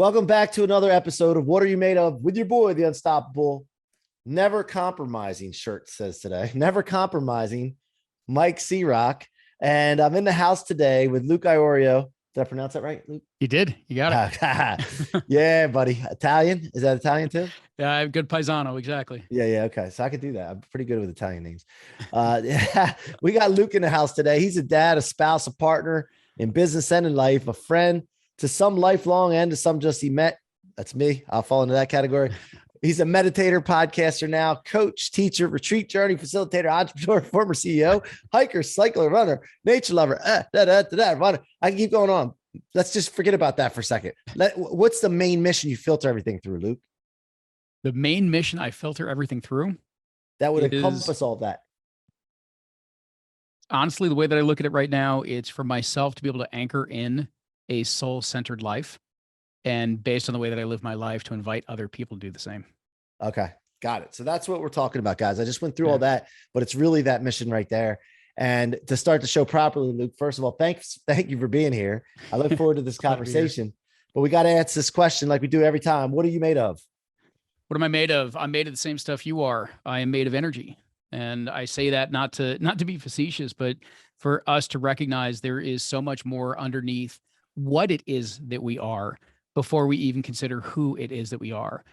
Welcome back to another episode of What Are You Made Of with your boy, the Unstoppable, Never Compromising shirt says today. Never Compromising, Mike C-Roc. And I'm in the house today with Luke Iorio. Did I pronounce that right, Luke? You did. You got it. Yeah, buddy. Italian? Is that Italian too? Yeah, good paisano. Exactly. Yeah. Okay. So I could do that. I'm pretty good with Italian names. Yeah, we got Luke in the house today. He's a dad, a spouse, a partner in business and in life, a friend to some lifelong and to some just he met. That's me. I'll fall into that category. He's a meditator, podcaster now, coach, teacher, retreat journey facilitator, entrepreneur, former CEO, hiker, cycler, runner, nature lover. Runner. I can keep going on. Let's just forget about that for a second. What's the main mission you filter everything through, Luke? The main mission I filter everything through? That would encompass all that. Honestly, the way that I look at it right now, it's for myself to be able to anchor in a soul-centered life. And based on the way that I live my life, to invite other people to do the same. Okay. Got it. So that's what we're talking about, guys. I just went through all that, but it's really that mission right there. And to start the show properly, Luke, first of all, thank you for being here. I look forward to this conversation, but we got to answer this question like we do every time. What are you made of? What am I made of? I'm made of the same stuff you are. I am made of energy. And I say that not to be facetious, but for us to recognize there is so much more underneath what it is that we are before we even consider who it is that we are.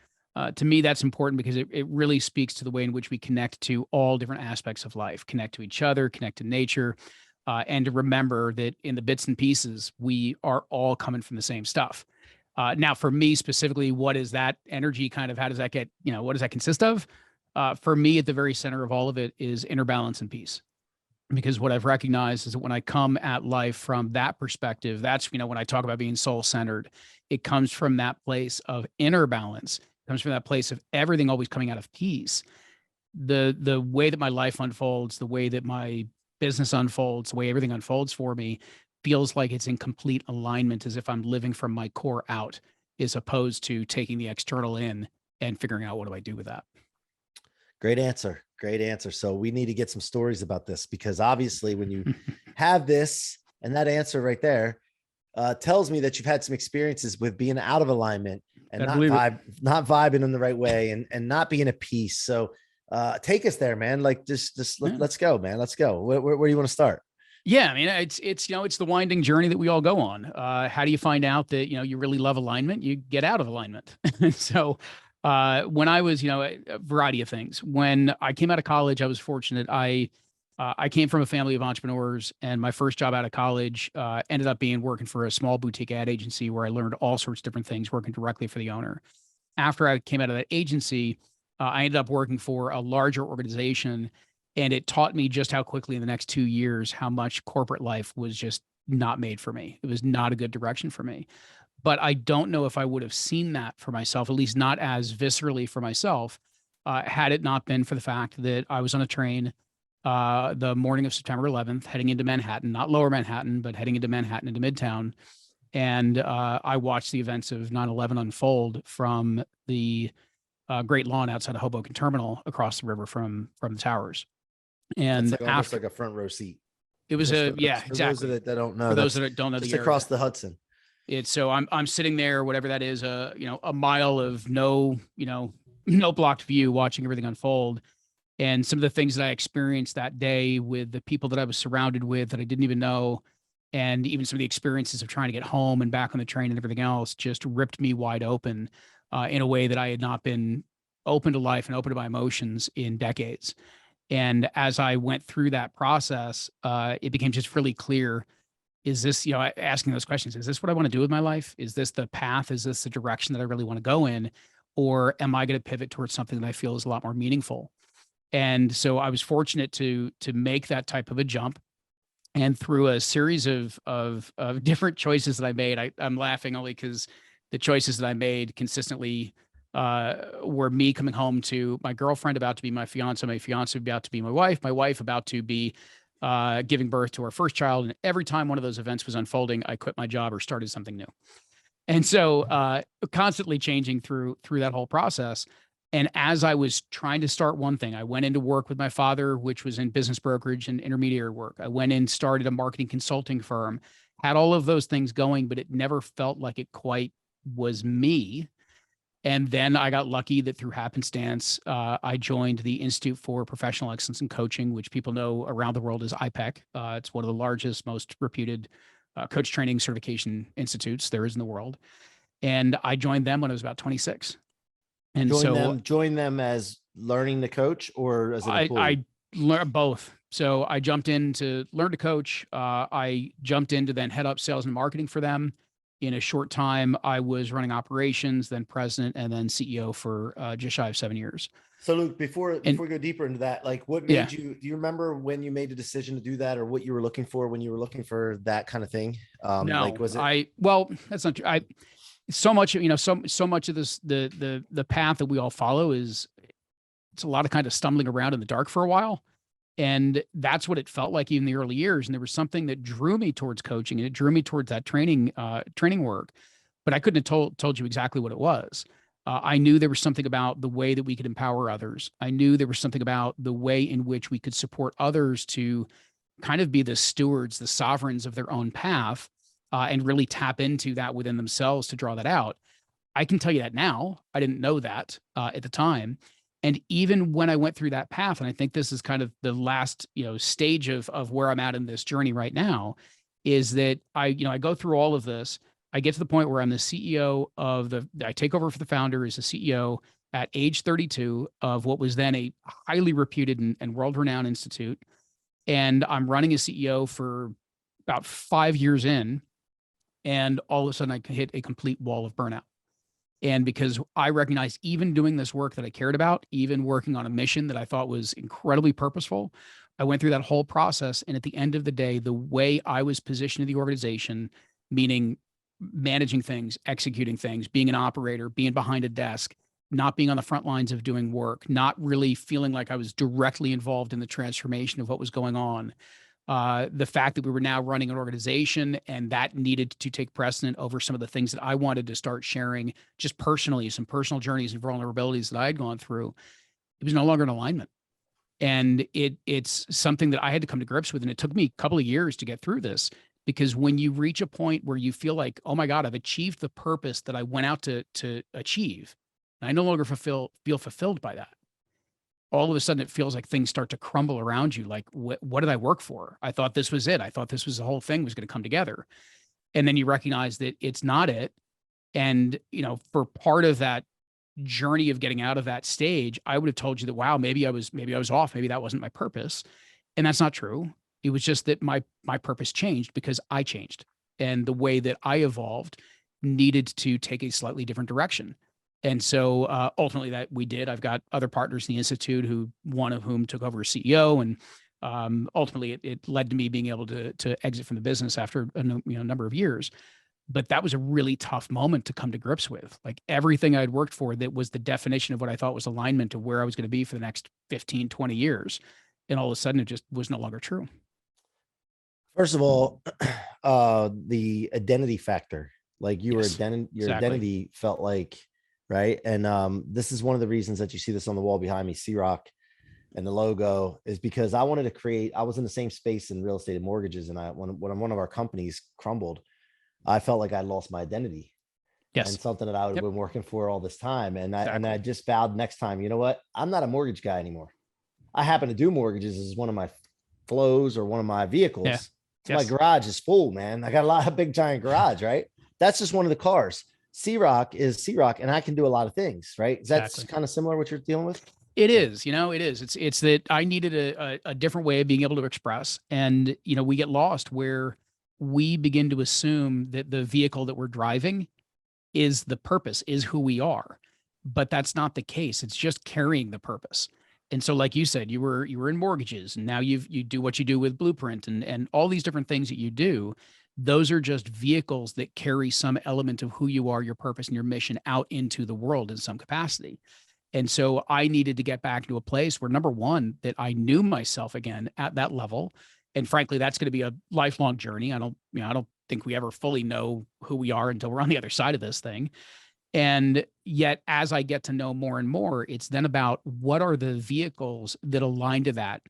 To me, that's important because it really speaks to the way in which we connect to all different aspects of life, connect to each other, connect to nature, and to remember that in the bits and pieces, we are all coming from the same stuff. Now, for me specifically, what is that energy kind of, how does that get, what does that consist of? For me, at the very center of all of it is inner balance and peace. Because what I've recognized is that when I come at life from that perspective, that's, when I talk about being soul-centered, it comes from that place of inner balance. It comes from that place of everything always coming out of peace. The way that my life unfolds, the way that my business unfolds, the way everything unfolds for me feels like it's in complete alignment, as if I'm living from my core out, as opposed to taking the external in and figuring out what do I do with that. Great answer. Great answer. So we need to get some stories about this, because obviously when you have this and that answer right there tells me that you've had some experiences with being out of alignment and not vibing in the right way and not being at peace. So take us there, man. Like let's go, man. Let's go. Where do you want to start? Yeah. I mean, it's the winding journey that we all go on. How do you find out that, you really love alignment? You get out of alignment. So when I was, a variety of things. When I came out of college, I was fortunate. I came from a family of entrepreneurs, and my first job out of college ended up being working for a small boutique ad agency where I learned all sorts of different things, working directly for the owner. After I came out of that agency, I ended up working for a larger organization, and it taught me just how quickly in the next 2 years, how much corporate life was just not made for me. It was not a good direction for me. But I don't know if I would have seen that for myself, at least not as viscerally for myself, had it not been for the fact that I was on a train the morning of September 11th, heading into Manhattan, not lower Manhattan, but heading into Manhattan, into Midtown. And I watched the events of 9/11 unfold from the Great Lawn outside of Hoboken Terminal across the river from the towers. And it's like almost like a front row seat. It was exactly. For those that don't know, for those that don't know, just across the Hudson. So I'm sitting there, whatever that is, a mile of no blocked view, watching everything unfold. And some of the things that I experienced that day with the people that I was surrounded with that I didn't even know, and even some of the experiences of trying to get home and back on the train and everything else, just ripped me wide open in a way that I had not been open to life and open to my emotions in decades. And as I went through that process, it became just really clear. Is this, asking those questions, is this what I want to do with my life? Is this the path? Is this the direction that I really want to go in? Or am I going to pivot towards something that I feel is a lot more meaningful? And so I was fortunate to make that type of a jump. And through a series of different choices that I made, I'm laughing only because the choices that I made consistently were me coming home to my girlfriend about to be my fiance about to be my wife about to be giving birth to our first child. And every time one of those events was unfolding, I quit my job or started something new. And so constantly changing through that whole process. And as I was trying to start one thing, I went into work with my father, which was in business brokerage and intermediary work. I went in, started a marketing consulting firm, had all of those things going, but it never felt like it quite was me. And then I got lucky that through happenstance, I joined the Institute for Professional Excellence in Coaching, which people know around the world as iPEC. It's one of the largest, most reputed coach training certification institutes there is in the world. And I joined them when I was about 26. And join them as learning to coach or as an employee? I learned both. So I jumped in to learn to coach. I jumped in to then head up sales and marketing for them. In a short time, I was running operations, then president, and then CEO for just shy of 7 years. So Luke, before we go deeper into that, like what made you, do you remember when you made the decision to do that, or what you were looking for when you were looking for that kind of thing? No, like, was it, well, that's not true. So much, so much of this, the path that we all follow is, it's a lot of kind of stumbling around in the dark for a while. And that's what it felt like even in the early years. And there was something that drew me towards coaching, and it drew me towards that training work, but I couldn't have told you exactly what it was. I knew there was something about the way that we could empower others. I knew there was something about the way in which we could support others to kind of be the stewards, the sovereigns of their own path, and really tap into that within themselves to draw that out. I can tell you that now. I didn't know that at the time. And even when I went through that path, and I think this is kind of the last, stage of where I'm at in this journey right now, is that I go through all of this. I get to the point where I'm the CEO I take over for the founder as the CEO at age 32 of what was then a highly reputed and world-renowned institute. And I'm running as CEO for about 5 years in, and all of a sudden I hit a complete wall of burnout. And because I recognized, even doing this work that I cared about, even working on a mission that I thought was incredibly purposeful, I went through that whole process. And at the end of the day, the way I was positioned in the organization, meaning managing things, executing things, being an operator, being behind a desk, not being on the front lines of doing work, not really feeling like I was directly involved in the transformation of what was going on. The fact that we were now running an organization, and that needed to take precedent over some of the things that I wanted to start sharing just personally, some personal journeys and vulnerabilities that I had gone through, it was no longer in alignment. And it's something that I had to come to grips with. And it took me a couple of years to get through this, because when you reach a point where you feel like, oh my God, I've achieved the purpose that I went out to achieve, and I no longer feel fulfilled by that, all of a sudden it feels like things start to crumble around you. Like, what did I work for? I thought this was it. I thought this was the whole thing was going to come together. And then you recognize that it's not it. And, for part of that journey of getting out of that stage, I would have told you that, wow, maybe I was off. Maybe that wasn't my purpose. And that's not true. It was just that my purpose changed because I changed, and the way that I evolved needed to take a slightly different direction. And so ultimately that we did. I've got other partners in the Institute, one of whom took over as CEO. And ultimately it led to me being able to exit from the business after a number of years. But that was a really tough moment to come to grips with. Like, everything I'd worked for that was the definition of what I thought was alignment to where I was going to be for the next 15, 20 years. And all of a sudden it just was no longer true. First of all, the identity factor, like your identity felt like, right. And this is one of the reasons that you see this on the wall behind me, C-Roc, and the logo, is because I wanted to create, I was in the same space in real estate and mortgages. And when one of our companies crumbled, I felt like I lost my identity. Yes. And something that I would have been working for all this time. And I just vowed, next time, you know what? I'm not a mortgage guy anymore. I happen to do mortgages as one of my flows or one of my vehicles. Yeah. So my garage is full, man. I got a big giant garage, right? That's just one of the cars. C-Roc is C-Roc, and I can do a lot of things, right? That's kind of similar what you're dealing with. It is, it is. It's that I needed a different way of being able to express. And, we get lost where we begin to assume that the vehicle that we're driving is the purpose, is who we are. But that's not the case. It's just carrying the purpose. And so, like you said, you were in mortgages, and now you do what you do with Blueprint and all these different things that you do. Those are just vehicles that carry some element of who you are, your purpose, and your mission out into the world in some capacity. And so I needed to get back to a place where, number one, that I knew myself again at that level. And frankly, that's going to be a lifelong journey. I don't think we ever fully know who we are until we're on the other side of this thing. And yet, as I get to know more and more, it's then about what are the vehicles that align to that,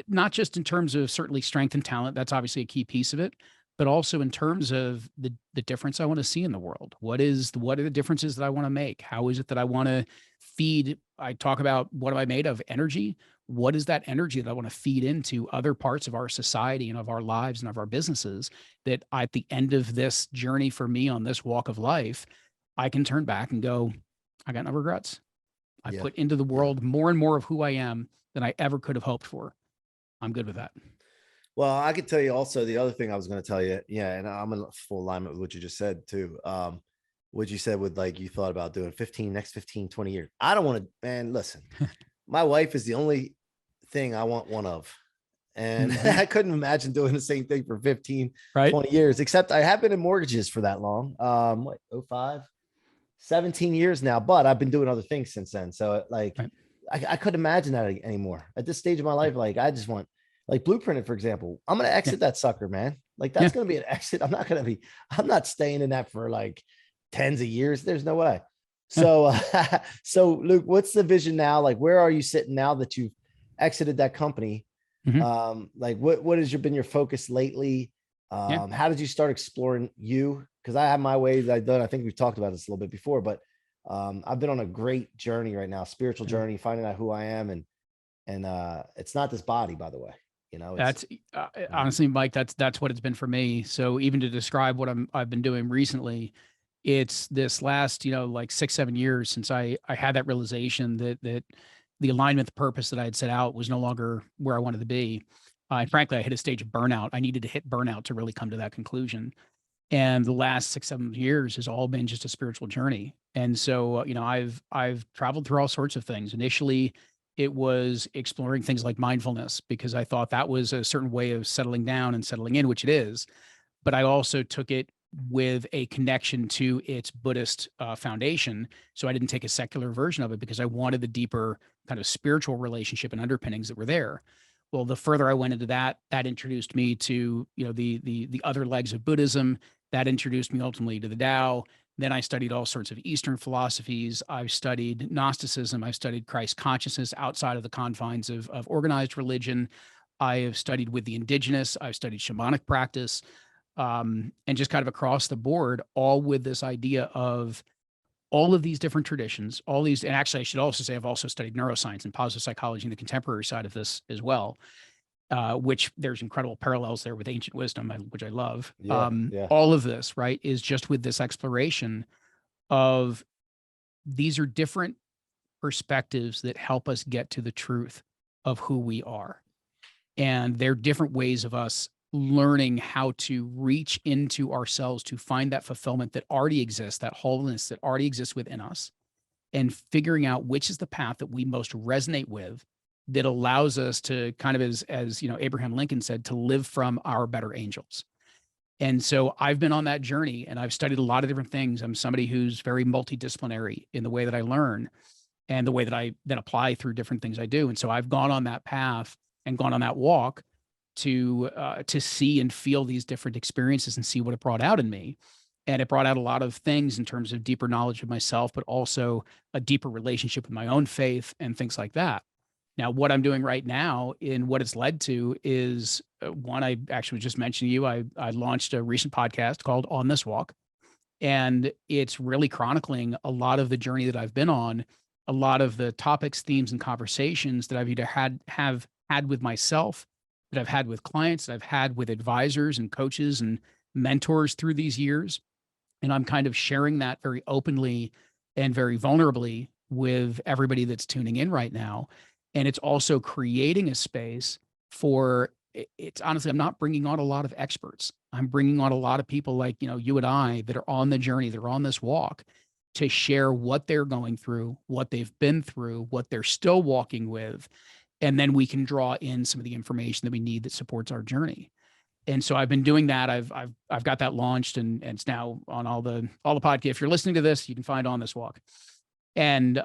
not just in terms of certainly strength and talent. That's obviously a key piece of it, but also in terms of the difference I want to see in the world. What are the differences that I want to make? How is it that I want to feed? I talk about, what am I made of? Energy. What is that energy that I want to feed into other parts of our society and of our lives and of our businesses, that at the end of this journey for me on this walk of life, I can turn back and go, I got no regrets. I Yeah. put into the Yeah. world more and more of who I am than I ever could have hoped for. I'm good with that. Well, I could tell you also the other thing I was going to tell you. Yeah. And I'm in full alignment with what you just said too. What you said with, like, you thought about doing next 15, 20 years. I don't want to, man, listen, my wife is the only thing I want one of. And Mhm. I couldn't imagine doing the same thing for 15, Right? 20 years, except I have been in mortgages for that long. What, 05, 17 years now, but I've been doing other things since then. So like, Right. I couldn't imagine that anymore at this stage of my Yeah. life. Like, I just want, like, blueprinted, for example, I'm going to Yeah. exit that sucker, man. Like, Yeah. that's going to be an exit. I'm not staying in that for like tens of years. There's no way. Yeah. So, so Luke, what's the vision now? Like, where are you sitting now that you've exited that company? Mhm. Like, what has been your focus lately? Yeah. How did you start exploring you? Because I have my ways I've done. I think we've talked about this a little bit before, but I've been on a great journey right now, spiritual Yeah. journey, finding out who I am, and it's not this body, by the way. You know, it's That's honestly, Mike, that's what it's been for me. So even to describe what I've been doing recently, it's this last, like 6, 7 years since I had that realization that the alignment, the purpose that I had set out was no longer where I wanted to be. And frankly, I hit a stage of burnout. I needed to hit burnout to really come to that conclusion. And the last 6, 7 years has all been just a spiritual journey. And so, I've traveled through all sorts of things. Initially, it was exploring things like mindfulness, because I thought that was a certain way of settling down and settling in, which it is. But I also took it with a connection to its Buddhist foundation. So I didn't take a secular version of it, because I wanted the deeper kind of spiritual relationship and underpinnings that were there. Well, the further I went into that, that introduced me to, the other legs of Buddhism. That introduced me ultimately to the Tao. Then I studied all sorts of Eastern philosophies. I've studied Gnosticism. I've studied Christ consciousness outside of the confines of organized religion. I have studied with the indigenous. I've studied shamanic practice, and just kind of across the board, all with this idea of all of these different traditions, all these. And actually, I should also say I've also studied neuroscience and positive psychology and the contemporary side of this as well, which there's incredible parallels there with ancient wisdom, which I love. yeah, yeah, All of this, right, is just with this exploration of, these are different perspectives that help us get to the truth of who we are. And they're different ways of us learning how to reach into ourselves to find that fulfillment that already exists, that wholeness that already exists within us, and figuring out which is the path that we most resonate with, that allows us to kind of, as Abraham Lincoln said, to live from our better angels. And so I've been on that journey, and I've studied a lot of different things. I'm somebody who's very multidisciplinary in the way that I learn and the way that I then apply through different things I do. And so I've gone on that path and gone on that walk to see and feel these different experiences and see what it brought out in me. And it brought out a lot of things in terms of deeper knowledge of myself, but also a deeper relationship with my own faith and things like that. Now, what I'm doing right now in what it's led to is, one, I actually just mentioned to you, I launched a recent podcast called On This Walk, and it's really chronicling a lot of the journey that I've been on, a lot of the topics, themes, and conversations that I've either have had with myself, that I've had with clients, that I've had with advisors and coaches and mentors through these years. And I'm kind of sharing that very openly and very vulnerably with everybody that's tuning in right now. And it's also creating a space for, it's honestly, I'm not bringing on a lot of experts. I'm bringing on a lot of people like, you and I, that are on the journey, that are on this walk, to share what they're going through, what they've been through, what they're still walking with. And then we can draw in some of the information that we need that supports our journey. And so I've been doing that. I've got that launched, and it's now on all the podcast. If you're listening to this, you can find On This Walk. And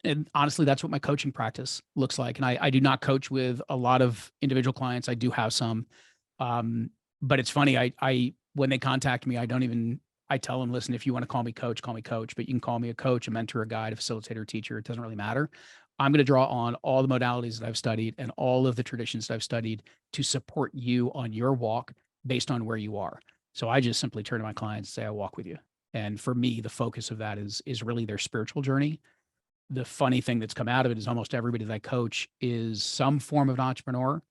and honestly, that's what my coaching practice looks like. And I do not coach with a lot of individual clients. I do have some. But it's funny, I when they contact me, I tell them, listen, if you want to call me coach, but you can call me a coach, a mentor, a guide, a facilitator, a teacher. It doesn't really matter. I'm going to draw on all the modalities that I've studied and all of the traditions that I've studied to support you on your walk, based on where you are. So I just simply turn to my clients and say, I walk with you. And for me, the focus of that is really their spiritual journey. The funny thing that's come out of it is almost everybody that I coach is some form of an entrepreneur.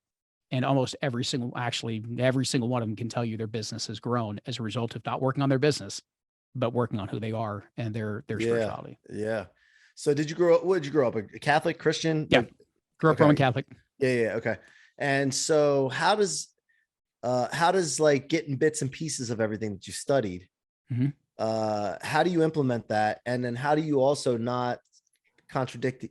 And almost every single one of them can tell you their business has grown as a result of not working on their business, but working on who they are and their Yeah. spirituality. Yeah. So did you grow up, what did you grow up? A Catholic, Christian? Yeah. Like, Grew up Roman okay. Catholic. Yeah. Yeah. Okay. And so how does like getting bits and pieces of everything that you studied, Mhm. how do you implement that? And then how do you also not contradict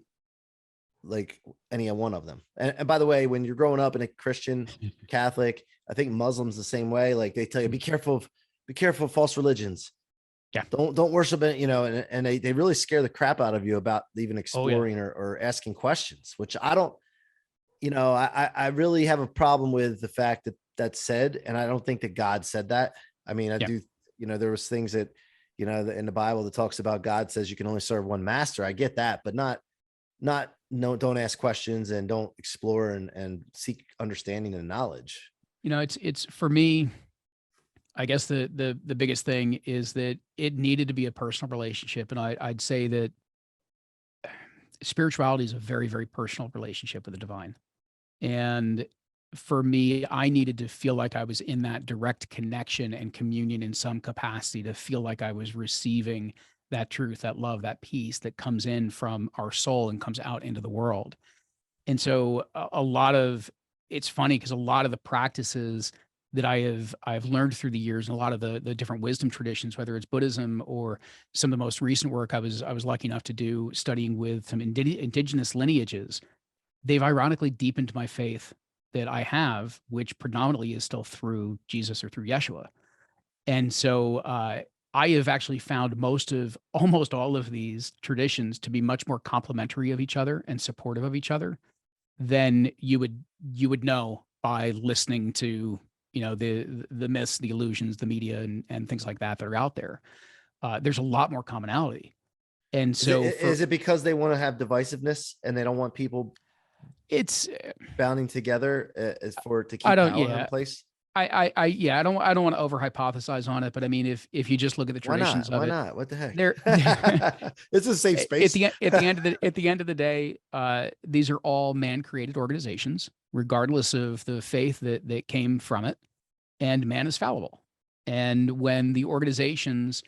like any one of them? And by the way, when you're growing up in a Christian, Catholic, I think Muslims the same way, like they tell you, be careful of false religions. Yeah. Don't worship it, and they really scare the crap out of you about even Oh yeah. exploring or asking questions, which I don't, I really have a problem with the fact that that's said. And I don't think that God said that. I mean, I Yeah. do, there was things that, in the Bible that talks about God says you can only serve one master. I get that, but no, don't ask questions and don't explore and seek understanding and knowledge. It's for me, I guess the biggest thing is that it needed to be a personal relationship. And I'd say that spirituality is a very, very personal relationship with the divine. And for me, I needed to feel like I was in that direct connection and communion in some capacity to feel like I was receiving that truth, that love, that peace that comes in from our soul and comes out into the world. And so a lot of it's funny because a lot of the practices that I've learned through the years and a lot of the different wisdom traditions, whether it's Buddhism or some of the most recent work I was lucky enough to do studying with some indigenous lineages, they've ironically deepened my faith that I have, which predominantly is still through Jesus or through Yeshua. And so I have actually found almost all of these traditions to be much more complementary of each other and supportive of each other than you would know by listening to the myths, the illusions, the media, and things like that are out there. There's a lot more commonality, and Is it so is it because they want to have divisiveness and they don't want people it's bounding together as for to I keep don't power in yeah place? I don't want to over hypothesize on it, but I mean if you just look at the Why traditions not? of Why it, not? What the heck? they're It's a safe space. at the end of the day, these are all man created organizations, regardless of the faith that came from it, and man is fallible. And when the organizations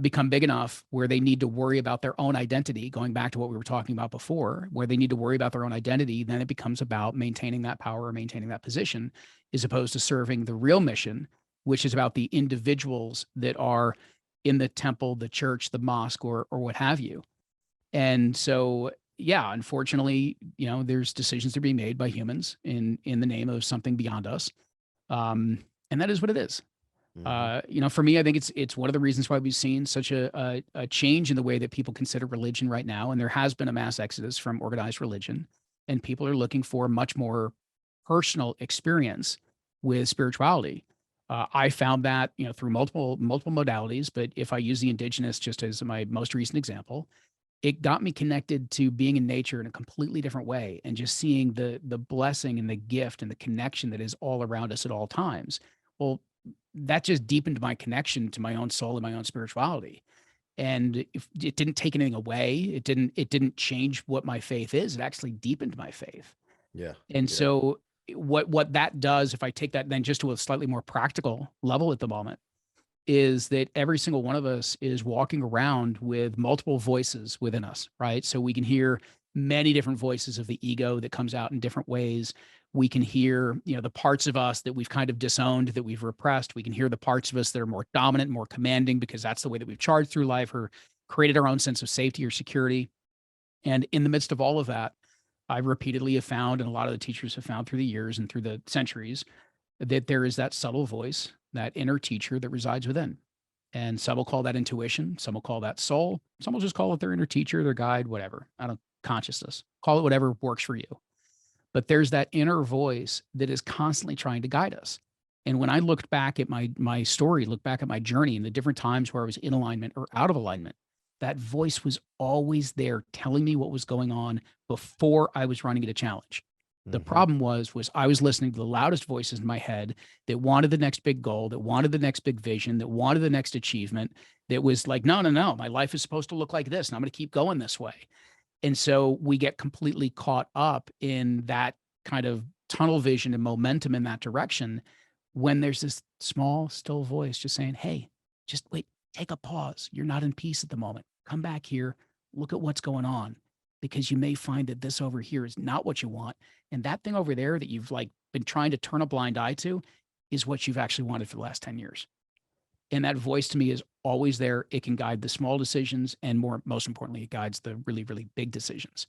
become big enough where they need to worry about their own identity, going back to what we were talking about before, where they need to worry about their own identity, then it becomes about maintaining that power or maintaining that position, as opposed to serving the real mission, which is about the individuals that are in the temple, the church, the mosque, or what have you. And so, yeah, unfortunately, there's decisions that are being made by humans in the name of something beyond us, and that is what it is. Mhm. For me, I think it's one of the reasons why we've seen such a change in the way that people consider religion right now, and there has been a mass exodus from organized religion, and people are looking for much more personal experience with spirituality. I found that through multiple modalities, but if I use the indigenous just as my most recent example, it got me connected to being in nature in a completely different way and just seeing the blessing and the gift and the connection that is all around us at all times. Well, that just deepened my connection to my own soul and my own spirituality. And if it didn't take anything away, it didn't change what my faith is. It actually deepened my faith. Yeah. And Yeah. so what that does, if I take that then just to a slightly more practical level at the moment, is that every single one of us is walking around with multiple voices within us, right? So we can hear many different voices of the ego that comes out in different ways. We can hear, the parts of us that we've kind of disowned, that we've repressed. We can hear the parts of us that are more dominant, more commanding, because that's the way that we've charged through life or created our own sense of safety or security. And in the midst of all of that, I repeatedly have found, and a lot of the teachers have found through the years and through the centuries, that there is that subtle voice, that inner teacher that resides within. And some will call that intuition. Some will call that soul. Some will just call it their inner teacher, their guide, whatever. I don't consciousness. Call it whatever works for you. But there's that inner voice that is constantly trying to guide us. And when I looked back at my story, looked back at my journey and the different times where I was in alignment or out of alignment, that voice was always there telling me what was going on before I was running into challenge. The Mm-hmm. problem was I was listening to the loudest voices in my head that wanted the next big goal, that wanted the next big vision, that wanted the next achievement, that was like, no, no, no, my life is supposed to look like this, and I'm going to keep going this way. And so we get completely caught up in that kind of tunnel vision and momentum in that direction when there's this small, still voice just saying, hey, just wait, take a pause. You're not in peace at the moment. Come back here, look at what's going on, because you may find that this over here is not what you want. And that thing over there that you've like been trying to turn a blind eye to is what you've actually wanted for the last 10 years. And that voice to me is always there. It can guide the small decisions, and most importantly, it guides the really, really big decisions.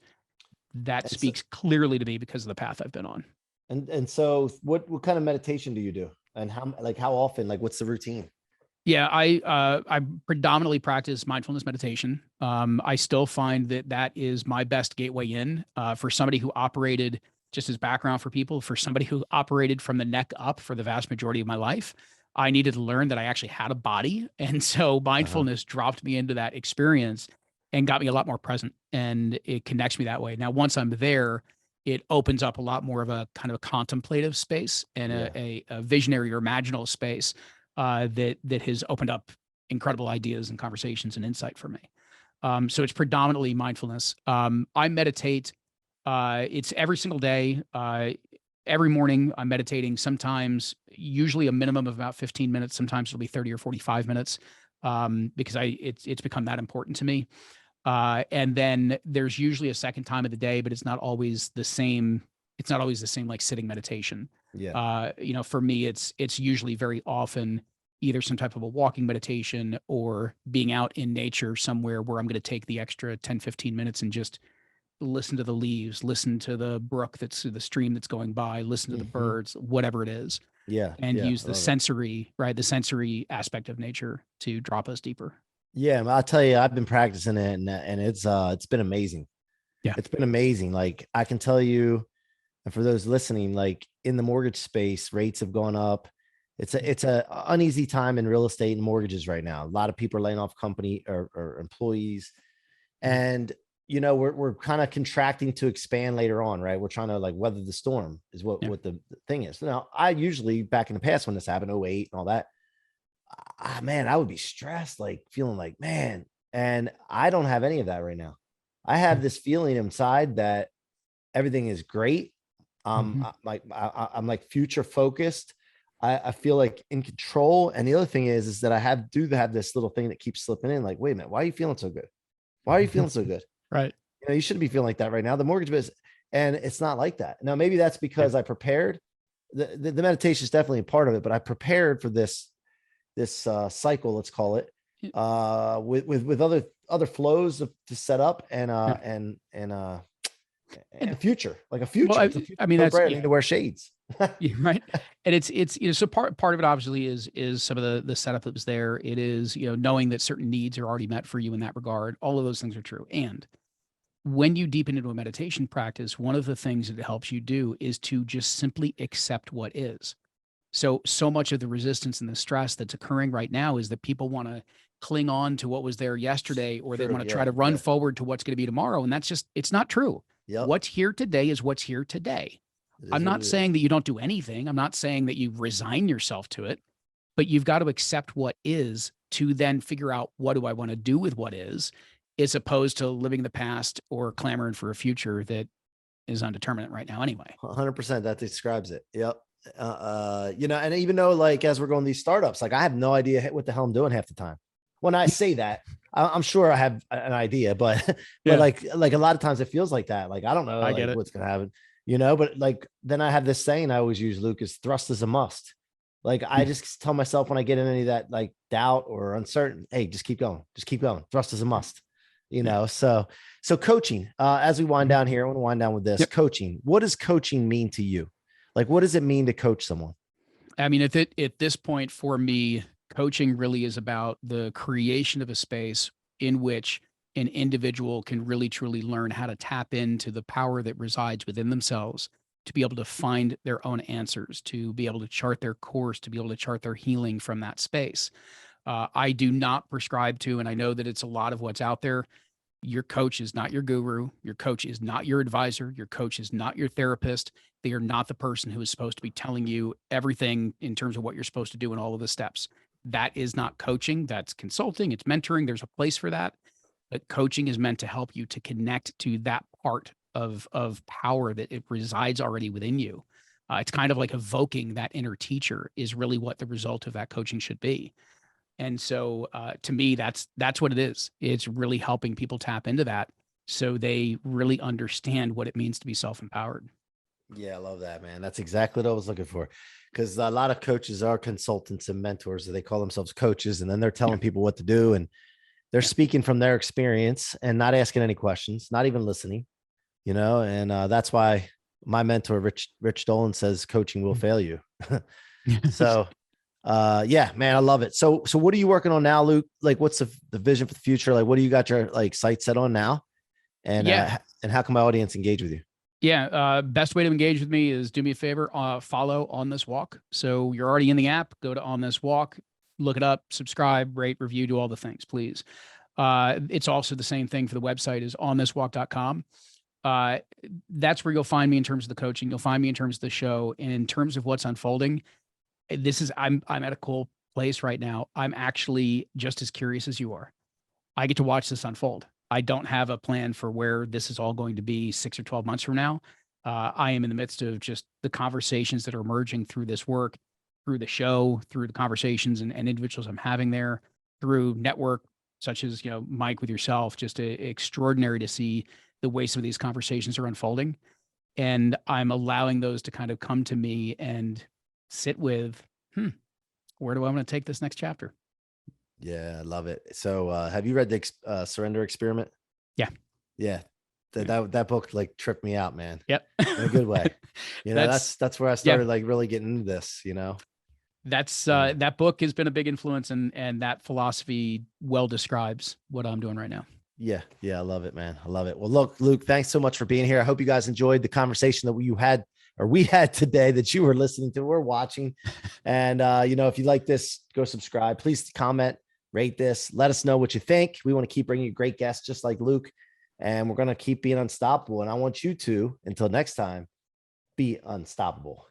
That And so, speaks clearly to me because of the path I've been on. and so what kind of meditation do you do? And how often? Like, what's the routine? Yeah, I predominantly practice mindfulness meditation. I still find that that is my best gateway in for somebody who operated, just as background for people, for somebody who operated from the neck up for the vast majority of my life. I needed to learn that I actually had a body, and so Uh-huh. mindfulness dropped me into that experience and got me a lot more present, and it connects me that way. Now, once I'm there, it opens up a lot more of a kind of a contemplative space and Yeah. a visionary or imaginal space that has opened up incredible ideas and conversations and insight for me. So it's predominantly mindfulness. I meditate. It's every single day. Every morning I'm meditating. Sometimes, usually a minimum of about 15 minutes. Sometimes it'll be 30 or 45 minutes because it's become that important to me. And then there's usually a second time of the day, but it's not always the same. It's not always the same like sitting meditation. Yeah. For me, it's usually very often either some type of a walking meditation or being out in nature somewhere where I'm going to take the extra 10, 15 minutes and just listen to the leaves, listen to the brook the stream that's going by, listen to the Hmm. birds, whatever it is, Yeah. and Yeah. use I the love it. sensory, right? The sensory aspect of nature to drop us deeper. Yeah, I'll tell you, I've been practicing it, and it's been amazing. Yeah. It's been amazing. Like, I can tell you, and for those listening, like, in the mortgage space, rates have gone up. It's a uneasy time in real estate and mortgages right now. A lot of people are laying off company or employees, Mhm. and we're kind of contracting to expand later on, right? We're trying to like weather the storm is what Yeah. the thing is. Now, I usually, back in the past when this happened, 08 and all that, man, I would be stressed, like feeling like, man, and I don't have any of that right now. I have this feeling inside that everything is great. Mhm. I'm like future focused. I feel like in control. And the other thing is that do have this little thing that keeps slipping in. Like, wait a minute, why are you feeling so good? Why are you feeling so good? Right. You shouldn't be feeling like that right now. The mortgage business, and it's not like that. Now, maybe that's Yeah. because I prepared. The meditation is definitely a part of it, but I prepared for this cycle, let's call it, Yeah. with other flows to set up Yeah. and And future, like a well, future. It's a future I mean, so that's bright. I yeah, need to wear shades. yeah, right. And it's so part of it obviously is some of the setup that was there. It is, knowing that certain needs are already met for you in that regard. All of those things are true. And when you deepen into a meditation practice, one of the things that it helps you do is to just simply accept what is. So much of the resistance and the stress that's occurring right now is that people want to cling on to what was there yesterday, or they True. want to try Yeah. to run Yeah. forward to what's going to be tomorrow. And it's not true. Yep. What's here today is what's here today. It is I'm what not it saying is. that you don't do anything. I'm not saying that you resign yourself to it, but you've got to accept what is to then figure out what do I want to do with what is, as opposed to living the past or clamoring for a future that is undeterminate right now anyway. 100%. That describes it. Yep. And even though, like, as we're going these startups, like, I have no idea what the hell I'm doing half the time. When I say that, I'm sure I have an idea, but but Yeah, like a lot of times it feels like that. Like, I don't know I like get it. what's gonna happen, But like, then I have this saying I always use, Luke, is thrust is a must. Like, I just tell myself when I get in any of that like doubt or uncertain, hey, just keep going, just keep going. Thrust is a must. Yeah. So coaching. As we wind Mhm. down here, I want to wind down with this Yep. coaching. What does coaching mean to you? Like, what does it mean to coach someone? I mean, at this point for me, coaching really is about the creation of a space in which an individual can really truly learn how to tap into the power that resides within themselves to be able to find their own answers, to be able to chart their course, to be able to chart their healing from that space. I do not prescribe to, and I know that it's a lot of what's out there. Your coach is not your guru. Your coach is not your advisor. Your coach is not your therapist. They are not the person who is supposed to be telling you everything in terms of what you're supposed to do in all of the steps. That is not coaching. That's consulting. It's mentoring. There's a place for that. But coaching is meant to help you to connect to that part of power that it resides already within you. It's kind of like evoking that inner teacher is really what the result of that coaching should be. And so to me, that's what it is. It's really helping people tap into that so they really understand what it means to be self-empowered. Yeah, I love that, man. That's exactly what I was looking for. Because a lot of coaches are consultants and mentors. They call themselves coaches, and then they're telling Yeah. people what to do. And they're Yeah. speaking from their experience and not asking any questions, not even listening, and that's why my mentor, Rich Dolan, says coaching will fail you. So yeah, man, I love it. So what are you working on now, Luke? Like, what's the vision for the future? Like, what do you got your like sights set on now? Yeah. And how can my audience engage with you? Yeah. Best way to engage with me is do me a favor, follow On This Walk. So you're already in the app, go to On This Walk, look it up, subscribe, rate, review, do all the things, please. It's also the same thing for the website is onthiswalk.com. That's where you'll find me in terms of the coaching. You'll find me in terms of the show, and in terms of what's unfolding. I'm at a cool place right now. I'm actually just as curious as you are. I get to watch this unfold. I don't have a plan for where this is all going to be 6 or 12 months from now. I am in the midst of just the conversations that are emerging through this work, through the show, through the conversations and individuals I'm having there, through network such as, Mike with yourself, just extraordinary to see the way some of these conversations are unfolding. And I'm allowing those to kind of come to me and sit with, where do I want to take this next chapter? Yeah, I love it. So have you read the Surrender Experiment? Yeah. Yeah. That book like tripped me out, man. Yep. In a good way. That's where I yeah. started like really getting into this, That's Yeah. that book has been a big influence, and that philosophy well describes what I'm doing right now. Yeah. Yeah. I love it, man. I love it. Well, look, Luke, thanks so much for being here. I hope you guys enjoyed the conversation that we had today, that you were listening to or watching. And, if you like this, go subscribe. Please comment, rate this. Let us know what you think. We want to keep bringing you great guests just like Luke. And we're going to keep being unstoppable. And I want you to, until next time, be unstoppable.